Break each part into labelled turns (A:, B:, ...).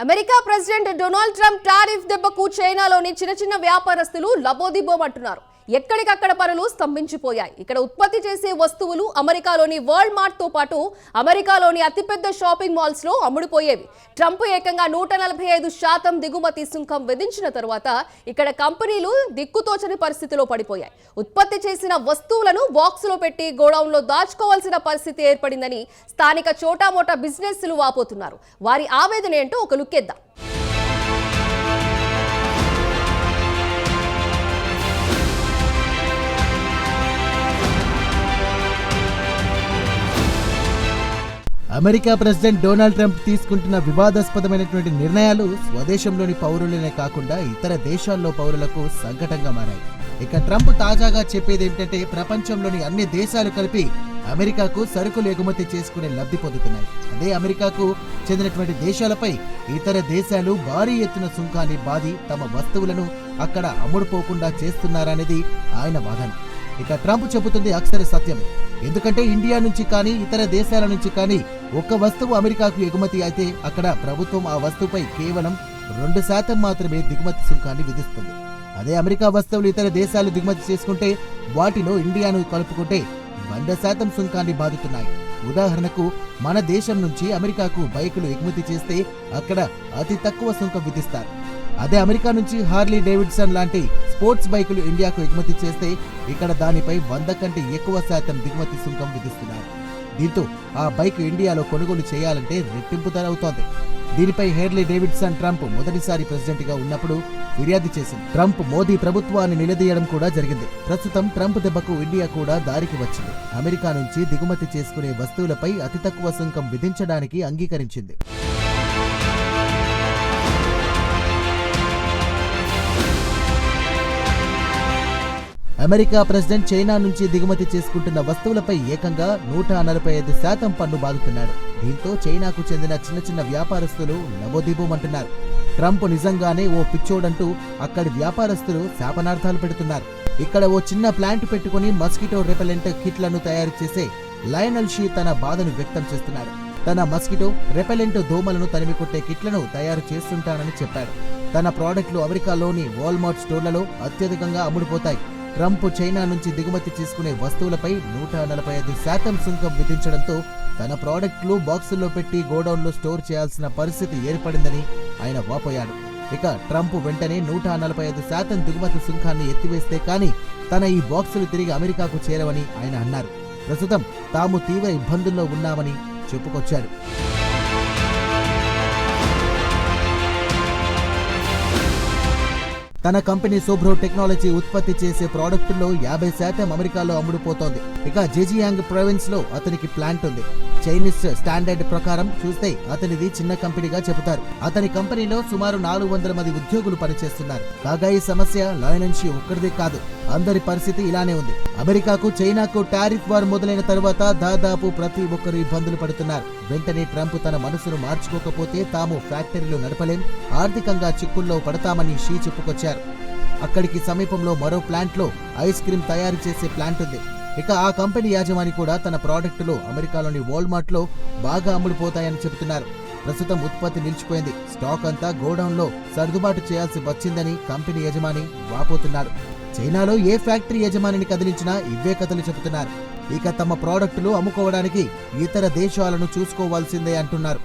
A: America president Donald Trump tariff దెబ్బకు చైనాలోని చిన్న వ్యాపారస్తులు లబోదిబోమంటున్నారు. ఎక్కడికక్కడ పనులు స్తంభించిపోయాయి. ఇక్కడ ఉత్పత్తి చేసే వస్తువులు అమెరికాలోని వరల్డ్ మార్ట్ తో పాటు అమెరికాలోని అతిపెద్ద షాపింగ్ మాల్స్ లో అమ్ముడుపోయేవి. ట్రంప్ ఏకంగా 145% దిగుమతి సుంకం విధించిన తరువాత ఇక్కడ కంపెనీలు దిక్కుతోచని పరిస్థితిలో పడిపోయాయి. ఉత్పత్తి చేసిన వస్తువులను బాక్సులో పెట్టి గోడౌన్ లో దాచుకోవాల్సిన పరిస్థితి ఏర్పడిందని స్థానిక చోటామోటా బిజినెస్లు వాపోతున్నారు. వారి ఆవేదన ఏంటో ఒక లుక్కేద్దాం.
B: అమెరికా ప్రెసిడెంట్ డొనాల్డ్ ట్రంప్ తీసుకుంటున్న వివాదాస్పదమైనటువంటి నిర్ణయాలు స్వదేశంలోని పౌరులనే కాకుండా ఇతర దేశాల్లో పౌరులకు సంకటంగా మారాయి. ఇక ట్రంప్ తాజాగా చెప్పేది ఏమిటంటే ప్రపంచంలోని అన్ని దేశాలు కలిపి అమెరికాకు సరుకులు ఎగుమతి చేసుకునే లబ్ధి పొందుతున్నాయి. అదే అమెరికాకు చెందినటువంటి దేశాలపై ఇతర దేశాలు భారీ ఎత్తున సుంకాన్ని బాది తమ వస్తువులను అక్కడ అమ్ముడుపోకుండా చేస్తున్నారనేది ఆయన వాదన. ఇక ట్రంప్ చెబుతుంది అక్షర సత్యమే. ఎందుకంటే ఇండియా నుంచి కానీ ఇతర దేశాల నుంచి కానీ ఒక్క వస్తువు అమెరికాకు ఎగుమతి అయితే అక్కడ ప్రభుత్వం ఆ వస్తువుపై కేవలం 2% మాత్రమే దిగుమతి సుంకాన్ని విధిస్తుంది. అదే అమెరికా వస్తువులు ఇతర దేశాలు దిగుమతి చేసుకుంటే వాటిలో ఇండియాను కలుపుకుంటే 100% సుంకాన్ని బాదుతున్నాయి. ఉదాహరణకు మన దేశం నుంచి అమెరికాకు బైకులు ఎగుమతి చేస్తే అక్కడ అతి తక్కువ సుంకం విధిస్తారు. అదే అమెరికా నుంచి హార్లీ డేవిడ్సన్ లాంటి స్పోర్ట్స్ బైకులు ఇండియాకు ఎగుమతి చేస్తే ఇక్కడ దానిపై 100 కంటే ఎక్కువ శాతం దిగుమతి సుంకం విధిస్తున్నారు. దీంతో ఆ బైక్ ఇండియాలో కొనుగోలు చేయాలంటే రెట్టింపు ధర అవుతోంది. దీనిపై హార్లీ డేవిడ్సన్ ట్రంప్ మొదటిసారి ప్రెసిడెంట్ గా ఉన్నప్పుడు ఫిర్యాదు చేసింది. ట్రంప్ మోదీ ప్రభుత్వాన్ని నిలదీయడం కూడా జరిగింది. ప్రస్తుతం ట్రంప్ దెబ్బకు ఇండియా కూడా దారికి వచ్చింది. అమెరికా నుంచి దిగుమతి చేసుకునే వస్తువులపై అతి తక్కువ సుంకం విధించడానికి అంగీకరించింది. అమెరికా ప్రెసిడెంట్ చైనా నుంచి దిగుమతి చేసుకుంటున్న వస్తువులపై ఏకంగా 145% పన్ను బాదుతున్నాడు. దీంతో చైనాకు చెందిన చిన్న వ్యాపారస్తులు లబోదిబోమంటున్నారు. ట్రంప్ నిజంగానే ఓ పిచ్చోడంటూ అక్కడి వ్యాపారస్తులు శాపనార్థాలు పెడుతున్నారు. ఇక్కడ ఓ చిన్న ప్లాంట్ పెట్టుకుని మస్కిటో రెపెలెంట్ కిట్లను తయారు చేసే లయనల్ షీ తన బాధను వ్యక్తం చేస్తున్నాడు. తన మస్కిటో రెపెలెంట్ దోమలను తరిమి కొట్టే కిట్లను తయారు చేస్తుంటానని చెప్పాడు. తన ప్రాడక్టులు అమెరికాలోని వాల్మార్ట్ స్టోర్లలో అత్యధికంగా అమ్ముడుపోతాయి. ట్రంప్ చైనా నుంచి దిగుమతి చేసుకునే వస్తువులపై 145% సుంకం విధించడంతో తన ప్రాడక్టులు బాక్సుల్లో పెట్టి గోడౌన్లో స్టోర్ చేయాల్సిన పరిస్థితి ఏర్పడిందని ఆయన వాపోయాడు. ఇక ట్రంప్ వెంటనే 145% దిగుమతి సుంకాన్ని ఎత్తివేస్తే కానీ తన ఈ బాక్సులు తిరిగి అమెరికాకు చేరవని ఆయన అన్నారు. ప్రస్తుతం తాము తీవ్ర ఇబ్బందుల్లో ఉన్నామని చెప్పుకొచ్చాడు. తన కంపెనీ సోబ్రో టెక్నాలజీ ఉత్పత్తి చేసే ప్రాడక్టుల్లో 50% అమెరికాలో అమ్ముడుపోతోంది. ఇక జెజియాంగ్ ప్రావిన్స్ లో అతనికి ప్లాంట్ ఉంది. చైనీస్ స్టాండర్డ్ ప్రకారం చూస్తే అతనిది చిన్న కంపెనీగా చెబుతారు. అతని కంపెనీలో సుమారు 400 మంది ఉద్యోగులు పనిచేస్తున్నారు. కాగా ఈ సమస్య లయనల్ షీ ఒక్కరిదే కాదు, అందరి పరిస్థితి ఇలానే ఉంది. అమెరికాకు చైనాకు టారిఫ్ వార్ మొదలైన తరువాత దాదాపు ప్రతి ఒక్కరు ఇబ్బందులు పడుతున్నారు. వెంటనే ట్రంప్ తన మనసును మార్చుకోకపోతే తాము ఫ్యాక్టరీలు నడపలేం, ఆర్థికంగా చిక్కుల్లో పడతామని షీ చెప్పుకొచ్చారు. అక్కడికి సమీపంలో మరో ప్లాంట్ లో ఐస్ క్రీమ్ తయారు చేసే ప్లాంట్ ఉంది. ఇక ఆ కంపెనీ యాజమాని కూడా తన ప్రాడక్టులు అమెరికాలోని వాల్మార్ట్ లో బాగా అమ్ముడుపోతాయని చెబుతున్నారు. ప్రస్తుతం ఉత్పత్తి నిలిచిపోయింది. స్టాక్ అంతా గోడౌన్ లో సర్దుబాటు చేయాల్సి వచ్చిందని కంపెనీ యజమాని వాపోతున్నాడు. చైనాలో ఏ ఫ్యాక్టరీ యజమానిని కదిలించినా ఇవే కథలు చెబుతున్నారు. ఇక తమ ప్రాడక్టులు అమ్ముకోవడానికి ఇతర దేశాలను చూసుకోవాల్సిందే అంటున్నారు.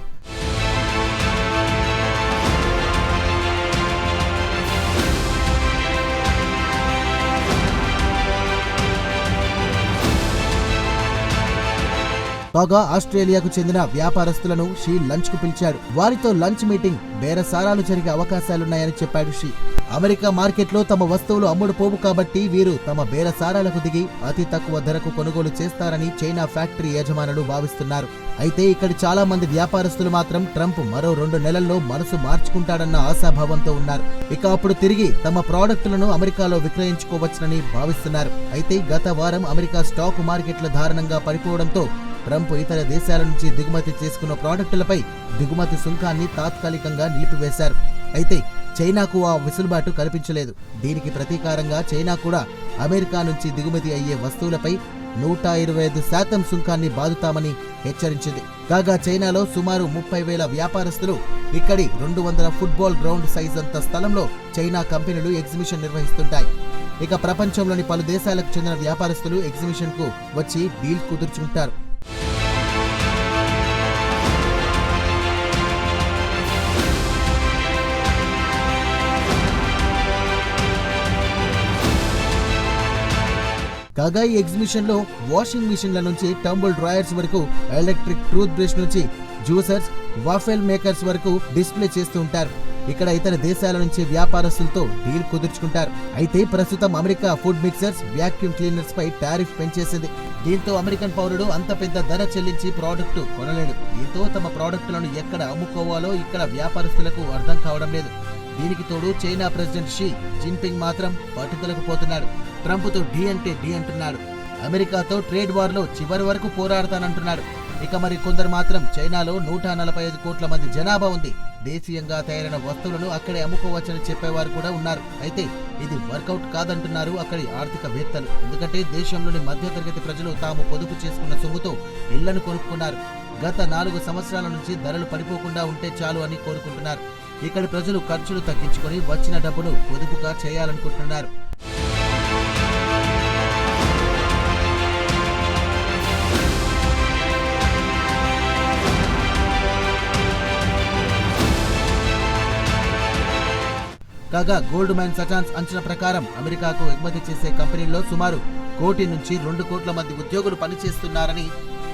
B: కాగా ఆస్ట్రేలియాకు చెందిన వ్యాపారస్తులను షీ లంచ్ కు పిలిచాడు. వారితో లంచ్ మీటింగ్ బేరసారాలు జరిగే అవకాశాలున్నాయని చెప్పాడు షీ. అమెరికా మార్కెట్లో తమ వస్తువులు అమ్ముడుపోవు కాబట్టి వీరు తమ బేరసారాలకు దిగి అతి తక్కువ ధరకు కొనుగోలు చేస్తారని చైనా ఫ్యాక్టరీ యజమానులు భావిస్తున్నారు. అయితే ఇక్కడ చాలా మంది వ్యాపారస్తులు మాత్రం ట్రంప్ మరో 2 నెలల్లో మనసు మార్చుకుంటాడన్న ఆశాభావంతో ఉన్నారు. ఇక అప్పుడు తిరిగి తమ ప్రాడక్టులను అమెరికాలో విక్రయించుకోవచ్చునని భావిస్తున్నారు. అయితే గత వారం అమెరికా స్టాక్ మార్కెట్ల దారుణంగా పడిపోవడంతో ట్రంప్ ఇతర దేశాల నుంచి దిగుమతి చేసుకున్న ప్రాడక్టులపై దిగుమతి సుంకాన్ని తాత్కాలికంగా నిలిపివేశారు. అయితే చైనాకు ఆ వెసులుబాటు కల్పించలేదు. దీనికి ప్రతీకారంగా చైనా కూడా అమెరికా నుంచి దిగుమతి అయ్యే వస్తువులపై 125% సుంకాన్ని బాదుతామని హెచ్చరించింది. కాగా చైనాలో సుమారు 30,000 వ్యాపారస్తులు ఇక్కడి 200 ఫుట్బాల్ గ్రౌండ్ సైజ్ అంత స్థలంలో చైనా కంపెనీలు ఎగ్జిబిషన్ నిర్వహిస్తుంటాయి. ఇక ప్రపంచంలోని పలు దేశాలకు చెందిన వ్యాపారస్తులు ఎగ్జిబిషన్ కు వచ్చి డీల్ కుదుర్చుకుంటారు. కాగా ఈ ఎగ్జిబిషన్ లో వాషింగ్ మిషన్ల నుంచి టంబుల్ డ్రాయర్స్ వరకు, ఎలక్ట్రిక్ టూత్ బ్రష్ నుంచి జ్యూసర్స్, వాఫెల్ మేకర్స్ వరకు డిస్ప్లే చేస్తూ ఉంటారు. ఇక్కడ ఇతర దేశాల నుంచి వ్యాపారస్తులతో డీల్ కుదుర్చుకుంటారు. అయితే ప్రస్తుతం America food mixers, vacuum cleaners పై టారిఫ్ పెంచేసింది. దీంతో అమెరికన్ పౌరుడు అంత పెద్ద ధర చెల్లించి ప్రోడక్ట్ కొనలేడు. దీంతో తమ ప్రోడక్టులను ఎక్కడ అమ్ముకోవాలో ఇక్కడ వ్యాపారస్తులకు అర్థం కావడం లేదు. దీనికి తోడు చైనా ప్రెసిడెంట్ షీ జిన్పింగ్ మాత్రం పట్టుదలకు పోతున్నాడు. ట్రంప్తో ఢీ అంటే ఢీ అంటున్నాడు. అమెరికాతో ట్రేడ్ వార్లో చివరి వరకు పోరాడతానంటున్నాడు. ఇక మరి కొందరు మాత్రం చైనాలో 145 కోట్ల మంది జనాభా ఉంది, దేశీయంగా తయారైన వస్తువులను అక్కడే అమ్ముకోవచ్చని చెప్పేవారు కూడా ఉన్నారు. అయితే ఇది వర్కౌట్ కాదంటున్నారు అక్కడి ఆర్థికవేత్తలు. ఎందుకంటే దేశంలోని మధ్యతరగతి ప్రజలు తాము పొదుపు చేసుకున్న సొమ్ముతో ఇళ్లను కొనుక్కున్నారు. గత 4 సంవత్సరాల నుంచి ధరలు పడిపోకుండా ఉంటే చాలు అని కోరుకుంటున్నారు. ఇక్కడి ప్రజలు ఖర్చులు తగ్గించుకొని వచ్చిన డబ్బును పొదుపుగా చేయాలనుకుంటున్నారు. కాగా గోల్డ్ మ్యాన్ సచాన్స్ అంచనా ప్రకారం అమెరికాకు ఎగుమతి చేసే కంపెనీల్లో సుమారు 1 కోటి నుంచి 2 కోట్ల మంది ఉద్యోగులు పనిచేస్తున్నారని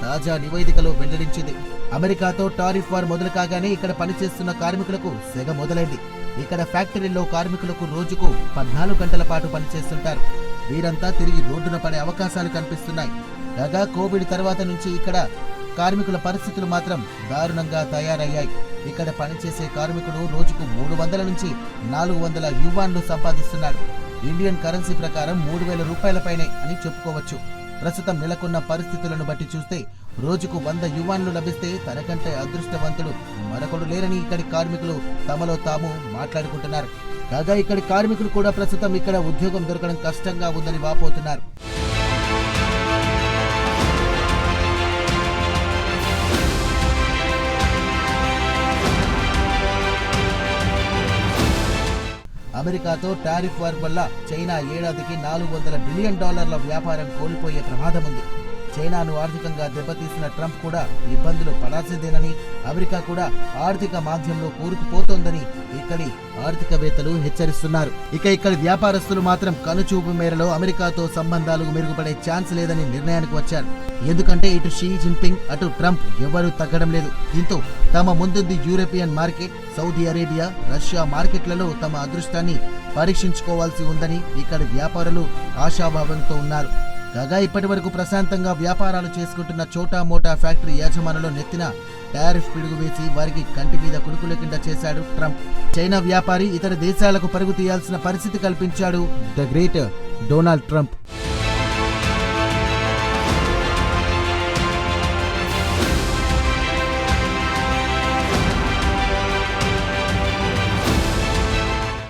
B: తాజా నివేదికలో వెల్లడించింది. అమెరికాతో టారిఫ్ వార్ మొదలు కాగానే ఇక్కడ పనిచేస్తున్న కార్మికులకు సెగ మొదలైంది. ఇక్కడ ఫ్యాక్టరీల్లో కార్మికులకు రోజుకు 14 గంటల పాటు పనిచేస్తుంటారు. వీరంతా తిరిగి రోడ్డున పడే అవకాశాలు కనిపిస్తున్నాయి. కాగా కోవిడ్ తర్వాత నుంచి ఇక్కడ కార్మికుల పరిస్థితులు మాత్రం దారుణంగా తయారయ్యాయి. ఇక్కడ పనిచేసే కార్మికుడు రోజుకు 300 నుంచి 400 యువాన్లు సంపాదిస్తున్నాడు. ఇండియన్ కరెన్సీ ప్రకారం 3,000 రూపాయలపైనే అని చెప్పుకోవచ్చు. ప్రస్తుతం నెలకొన్న పరిస్థితులను బట్టి చూస్తే రోజుకు 100 యువాన్లు లభిస్తే తనకంటే అదృష్టవంతుడు మరొకడు లేరని ఇక్కడి కార్మికులు తమలో తాము మాట్లాడుకుంటున్నారు. కాగా ఇక్కడి కార్మికులు కూడా ప్రస్తుతం ఇక్కడ ఉద్యోగం దొరకడం కష్టంగా ఉందని వాపోతున్నారు. అమెరికాతో టారిఫ్ వార్ వల్ల చైనా ఏడాదికి $400 బిలియన్ వ్యాపారం కోల్పోయే ప్రమాదం ఉంది. చైనాను ఆర్థికంగా దెబ్బతీసిన ట్రంప్ కూడా ఇబ్బందులు పడాల్సిందేనని, అమెరికా కూడా ఆర్థిక మాధ్యంలో కూరుకుపోతోందని ఇక్కడి ఆర్థికవేత్తలు హెచ్చరిస్తున్నారు. ఇక ఇక్కడి వ్యాపారస్తులు మాత్రం కనుచూపు మేరలో అమెరికాతో సంబంధాలు మెరుగుపడే ఛాన్స్ లేదని నిర్ణయానికి వచ్చారు. ఎందుకంటే ఇటు షీ జిన్పింగ్, అటు ట్రంప్ ఎవరూ తగ్గడం లేదు. దీంతో తమ ముందుంది European market, Saudi Arabia, Russia మార్కెట్లలో తమ అదృష్టాన్ని పరీక్షించుకోవాల్సి ఉందని ఇక్కడి వ్యాపారులు ఆశాభావంతో ఉన్నారు. కాగా ఇప్పటి వరకు ప్రశాంతంగా వ్యాపారాలు చేసుకుంటున్న చోటా మోటా ఫ్యాక్టరీ యాజమానులు నెత్తిన టారిఫ్ పిడుగు వేసి వారికి కంటి మీద కునుకు లేకుండా చేశాడు ట్రంప్. చైనా వ్యాపారి ఇతర దేశాలకు పరుగు తీయాల్సిన పరిస్థితి కల్పించాడు ద గ్రేట్ డొనాల్డ్ ట్రంప్.